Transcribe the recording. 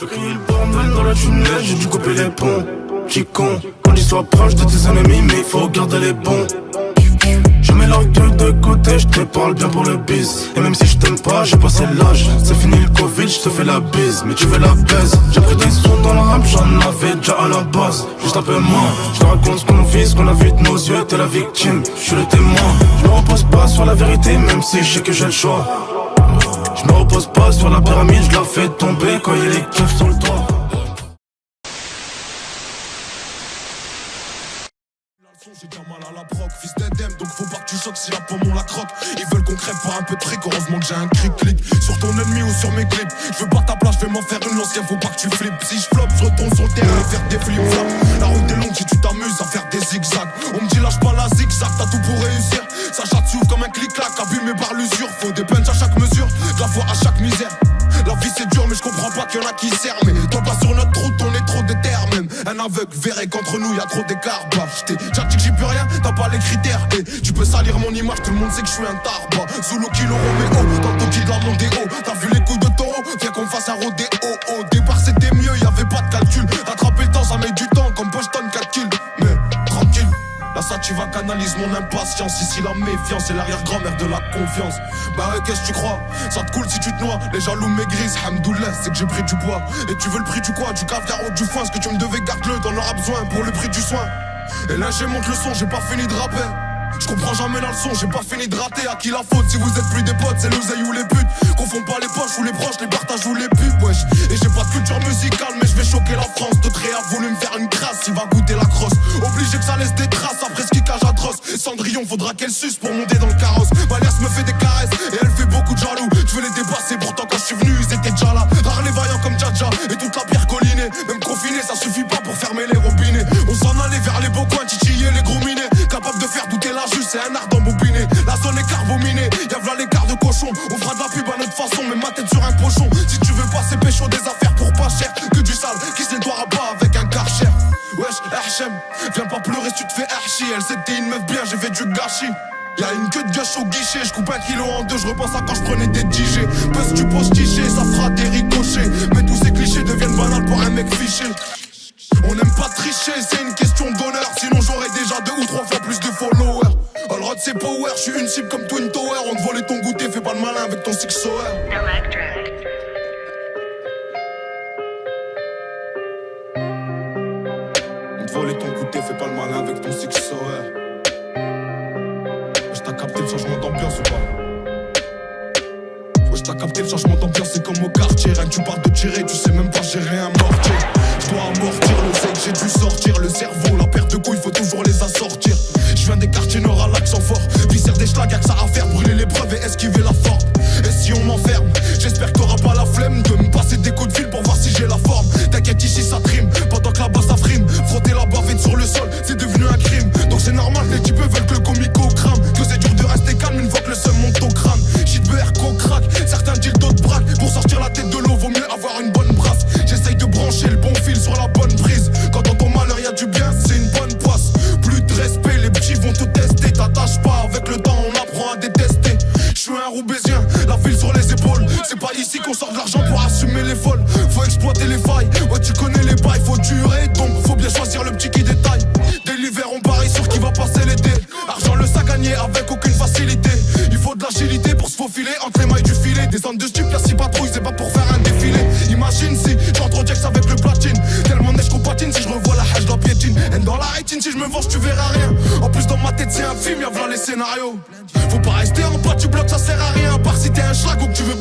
Je crie le bordel dans la tunnel, j'ai dû couper les ponts. Petit con, quand ils soient proches de tes ennemis, mais il faut garder les bons. Je mets leur gueule de côté, je te parle bien pour le bis. Et même si je t'aime pas, j'ai passé l'âge. C'est fini le Covid, je te fais la bise, mais tu fais la baise. J'ai pris des sons dans le rap, j'en avais déjà à la base. Juste un peu moins, je te raconte ce qu'on vit, ce qu'on a vu de nos yeux, t'es la victime, je suis le témoin. Je me repose pas sur la vérité, même si je sais que j'ai le choix. Je me repose pas sur la pyramide, je la fais tomber quand y'a les keufs sur le toit. J'ai bien mal à la proc, fils d'Edem, donc faut pas que tu choques si la pomme on la croque. Ils veulent qu'on crève pour un peu de fric, heureusement que j'ai un clic-clic sur ton ennemi ou sur mes clips. Je veux pas ta place, je vais m'en faire une l'ancien, faut pas que tu flippes. Si je floppe, je retourne sur le terrain et faire des flip-flops. La route est longue si tu t'amuses à faire des zigzags. On me dit lâche pas la zigzag, t'as tout pour réussir. Ça chatte s'ouvre comme un clic-clac, abîmé par l'usure. Faut des punchs à chaque mesure, de la foi à chaque misère. La vie c'est dur mais je comprends pas qu'il y en a qui servent. Mais toi pas sur notre route, on est trop déter même. Un aveugle verrait qu'entre nous y'a trop d'écart. Bah j't'ai déjà dit que j'y peux rien, t'as pas les critères. Et tu peux salir mon image, tout le monde sait que je suis un tarba. Zulu Kilo Romeo, dans le toki de la Mondeo. T'as vu les coups de taureau, viens qu'on fasse un rodéo. Au départ c'était mieux, y'avait pas de calcul. Rattraper le temps ça met du temps, comme Boston 4 kills. Mais tranquille, là ça tu vas canalise mon impatience. Ici la méfiance c'est l'arrière-grand-mère de la confiance. Bah ouais qu'est-ce que tu crois, ça te coule si tu te noies. Les jaloux maigrissent, hamdoullah c'est que j'ai pris du poids. Et tu veux le prix du quoi, du caviar ou du foin. Ce que tu me devais garde-le, t'en auras besoin pour le prix du soin. Et là j'ai monte le son, j'ai pas fini de rapper. Je comprends jamais la leçon, j'ai pas fini de rater. À qui la faute si vous êtes plus des potes, c'est l'oseille ou les putes. Confonds pas les poches ou les proches, les partages ou les pubs, wesh. Et j'ai pas de culture musicale mais je vais choquer la France. De Tré a voulu me faire une crasse, il va goûter la crosse. Obligé que ça laisse des traces après ce kickage atroce. Cendrillon faudra qu'elle suce pour monter dans le carrosse. Valias me fait des caresses et elle fait beaucoup de jaloux. Je veux les dépasser pourtant quand je suis venu ils étaient déjà là. Rare les vaillants comme Djadja et toute la pierre collinée. Même confiné ça suffit pas pour fermer les robinets. On s'en allait vers les beaux coins, titiller les gros minets. Capable de faire douter la juge, c'est un art d'embobiner. La zone est carbominée, y'a v'là l'écart de cochon. On fera de la pub à notre façon, mais ma tête sur un cochon. Si tu veux passer pécho des affaires pour pas cher, que du sale qui se nettoiera pas avec un karcher. Wesh, Hachem, viens pas pleurer si tu te fais archi. Elle c'était une meuf bien, j'ai fait du gâchis. Y'a une queue de gâche au guichet, je coupe 1 kilo en deux, je repense à quand je prenais des DJ. Parce que tu poses tiché, ça fera des ricochets. Mais tous ces clichés deviennent banals pour un mec fiché. On n'aime pas tricher, c'est une question d'honneur. Sinon j'aurais déjà 2 ou 3 fois plus de followers. All road c'est power, je suis une cible comme Twin Tower. On te volait ton goûter, fais pas le malin avec ton 6 soeur. On te volait ton goûter, fais pas le malin avec ton 6 soeur. Je t'ai capté le changement d'ambiance ou pas? Wesh t'as capté le changement d'ambiance, c'est comme au quartier. Rien que tu parles de tirer, tu sais même pas gérer un mortier. Je dois amortir le sec, j'ai dû sortir le cerveau. La paire de couilles, faut toujours les assortir. Je viens des quartiers nord à l'accent fort. Viscère des schlags, y'a que ça à faire. Brûler l'épreuve et esquiver la forme. Et si on m'enferme, j'espère que t'auras pas la flemme de me passer des coups de fil pour voir si j'ai la forme. T'inquiète ici ça trime, pendant que là-bas ça frime. Frotter la bavette sur le sol, c'est devenu un crime. Donc c'est normal, les types veulent que le comico crame. Que c'est dur de rester calme une fois que le seum monte au crâne. Shit BR qu'on craque, certains disent d'autres braquent. Pour sortir la tête de l'eau, vaut mieux avoir une bonne brasse. J'essaye de brancher le bon fil sur la bonne prise. Quand dans ton malheur y'a du bien, c'est une bonne poisse. Plus de respect, les petits vont te tester. T'attaches pas, avec le temps on apprend à détester. Je suis un Roubaisien, la ville sur les épaules. C'est pas ici qu'on sort de l'argent pour assumer les folles. Faut exploiter les failles, ouais tu connais les bails. Faut durer, donc faut bien choisir le petit qui détaille. Dès l'hiver on parie sur qui va passer l'été. Argent le sac gagné avec aucune facilité. Il faut de l'agilité pour se faufiler entre les mailles du filet. Des zones de stup, y'a 6 patrouilles, c'est pas pour faire un défilé. Imagine si j'entre Jax avec le platine. Tellement neige qu'on patine, si je revois la hache, la piétine. Et dans la rétine, si je me venge, tu verras rien. En plus dans ma tête c'est un film, y'a v'là les scénarios. Faut pas rester en bas du bloc, ça sert à rien. À part si t'es un schlag ou que tu veux